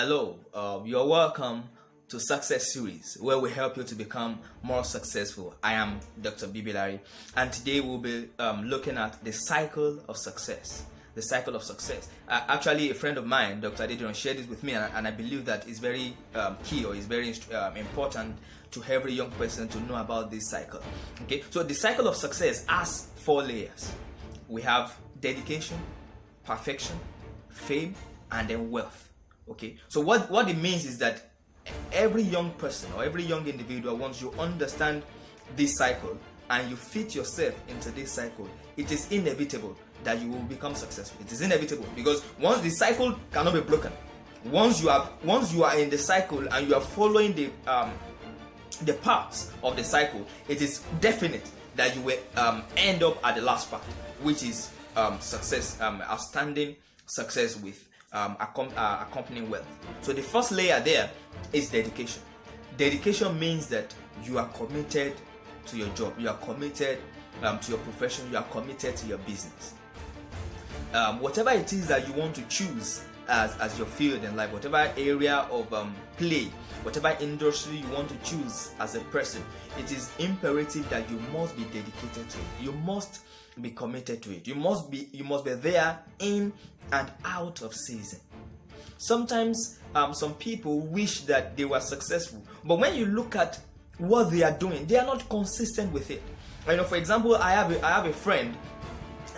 Hello, you're welcome to Success Series, where we help you to become more successful. I am Dr. Bibilari, and today we'll be looking at the cycle of success. The cycle of success. Actually, a friend of mine, Dr. Adediran, shared this with me, and I believe that it's very key, or it's very important to every young person to know about this cycle. Okay, so the cycle of success has 4 layers. We have dedication, perfection, fame, and then wealth. Okay, so what it means is that every young person or every young individual, once you understand this cycle and you fit yourself into this cycle, it is inevitable that you will become successful. It is inevitable because once the cycle cannot be broken, once you are in the cycle and you are following the parts of the cycle, it is definite that you will end up at the last part, which is success, outstanding success with accompanying wealth. So the first layer there is dedication. Dedication means that you are committed to your job, you are committed to your profession, you are committed to your business. Whatever it is that you want to choose as your field in life, whatever area of play, whatever industry you want to choose as a person, it is imperative that you must be dedicated to it. You must be committed to it. You must be there in and out of season. Sometimes some people wish that they were successful, but when you look at what they are doing, they are not consistent with it. For example, I have a friend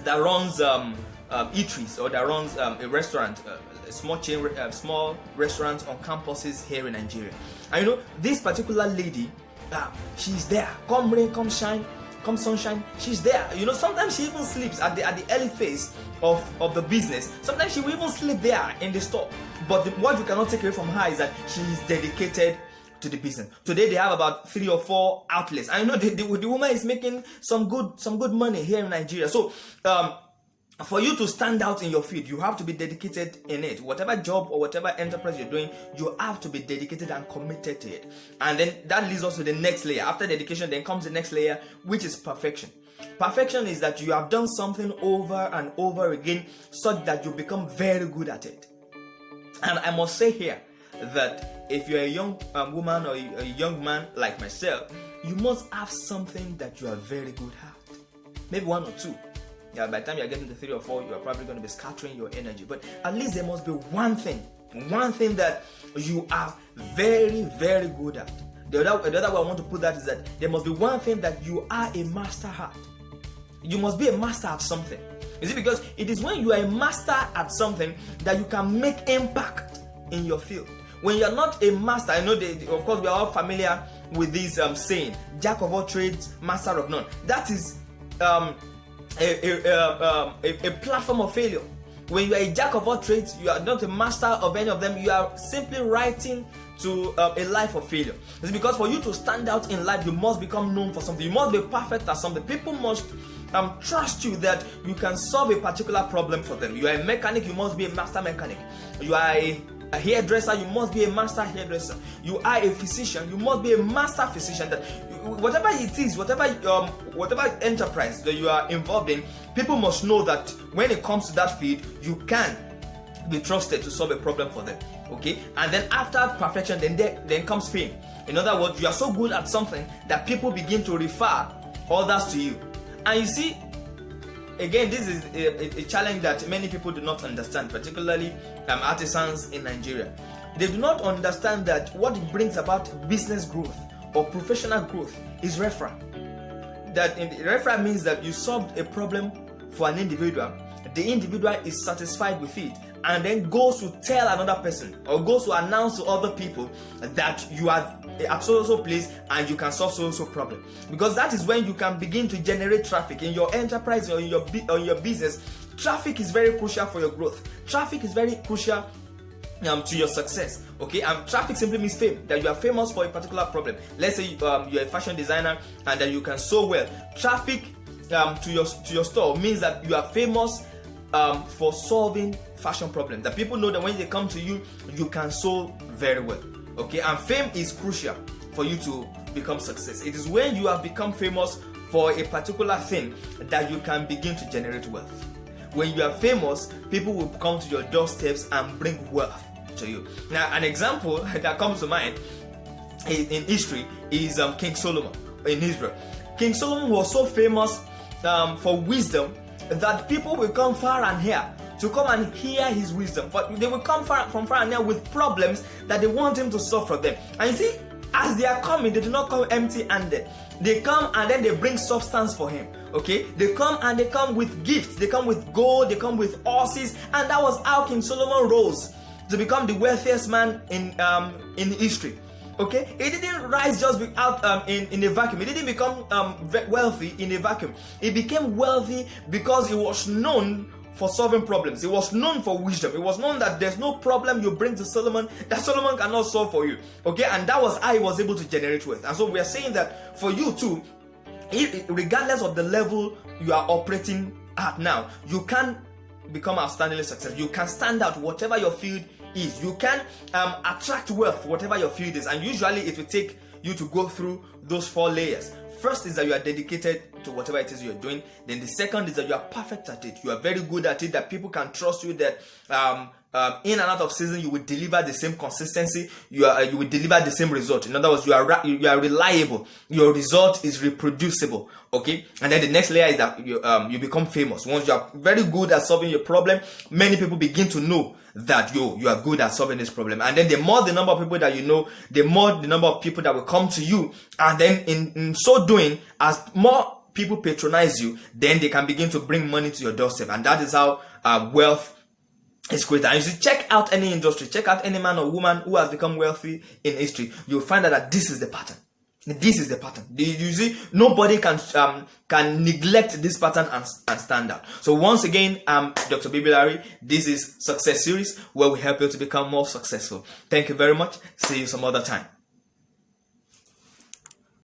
that runs eateries, or that runs a restaurant, a small chain, small restaurant on campuses here in Nigeria. And this particular lady, she's there. Come rain, come shine, come sunshine, she's there. Sometimes she even sleeps at the early phase of the business. Sometimes she will even sleep there in the store. But what you cannot take away from her is that she is dedicated to the business. Today they have about 3 or 4 outlets. I know the woman is making some good money here in Nigeria. So for you to stand out in your field, you have to be dedicated in it. Whatever job or whatever enterprise you're doing, you have to be dedicated and committed to it. And then that leads us to the next layer. After dedication, then comes the next layer, which is perfection. Perfection is that you have done something over and over again such that you become very good at it. And I must say here that if you're a young woman or a young man like myself, you must have something that you are very good at. Maybe 1 or 2. By the time you're getting to 3 or 4, you are probably going to be scattering your energy. But at least there must be one thing that you are very, very good at. The other way I want to put that is that there must be one thing that you are a master at. You must be a master at something. You see, because it is when you are a master at something that you can make impact in your field. When you are not a master, I know of course we are all familiar with this saying, jack of all trades, master of none. That is a platform of failure. When you are a jack of all trades, you are not a master of any of them. You are simply writing to a life of failure. It's because for you to stand out in life, you must become known for something. You must be perfect at something. People must trust you that you can solve a particular problem for them. You are a mechanic, you must be a master mechanic. You are a hairdresser, you must be a master hairdresser. You are a physician, you must be a master physician. That whatever it is, whatever enterprise that you are involved in, people must know that when it comes to that field, you can be trusted to solve a problem for them. Okay, and then after perfection, then comes fame. In other words, you are so good at something that people begin to refer others to you. And you see, again, this is a challenge that many people do not understand, particularly artisans in Nigeria. They do not understand that what brings about business growth or professional growth is referral. That referral means that you solved a problem for an individual. The individual is satisfied with it and then goes to tell another person or goes to announce to other people that you are at so place and you can solve so problem. Because that is when you can begin to generate traffic in your enterprise or in your business. Traffic is very crucial for your growth. Traffic is very crucial to your success. Okay, and traffic simply means fame, that you are famous for a particular problem. Let's say you're a fashion designer and that you can sew well. Traffic to your store means that you are famous for solving fashion problems. That people know that when they come to you, you can sew very well. Okay, and fame is crucial for you to become success. It is when you have become famous for a particular thing that you can begin to generate wealth. When you are famous, people will come to your doorsteps and bring wealth. to you. Now, an example that comes to mind in history is King Solomon in Israel. King Solomon was so famous for wisdom that people will come far and near to come and hear his wisdom. But they will come from far and near with problems that they want him to solve for them. And you see, as they are coming, they do not come empty-handed. They come and then they bring substance for him. Okay, they come and they come with gifts. They come with gold. They come with horses, and that was how King Solomon rose to become the wealthiest man in history. Okay, he didn't rise just out in a vacuum. He didn't become wealthy in a vacuum. He became wealthy because he was known for solving problems. He was known for wisdom. It was known that there's no problem you bring to Solomon that Solomon cannot solve for you. Okay, and that was how he was able to generate wealth. And so we are saying that for you too, regardless of the level you are operating at now, you can become outstandingly successful. You can stand out whatever your field is. You can attract wealth whatever your field is. And usually it will take you to go through those 4 layers. First is that you are dedicated to whatever it is you're doing. Then the second is that you are perfect at it. You are very good at it, that people can trust you, that in and out of season you will deliver the same consistency. You will deliver the same result. In other words, you are reliable. Your result is reproducible. Okay, and then the next layer is that you become famous. Once you are very good at solving your problem, many people begin to know that you are good at solving this problem. And then the more the number of people that you know, the more the number of people that will come to you. And then in so doing, as more people patronize you, then they can begin to bring money to your doorstep. And that is how wealth is created. And you should check out any industry, check out any man or woman who has become wealthy in history. You'll find out that this is the pattern. This is the pattern. You see, nobody can neglect this pattern and stand out. So once again, I'm Dr. Bibilari. This is Success Series, where we help you to become more successful. Thank you very much. See you some other time.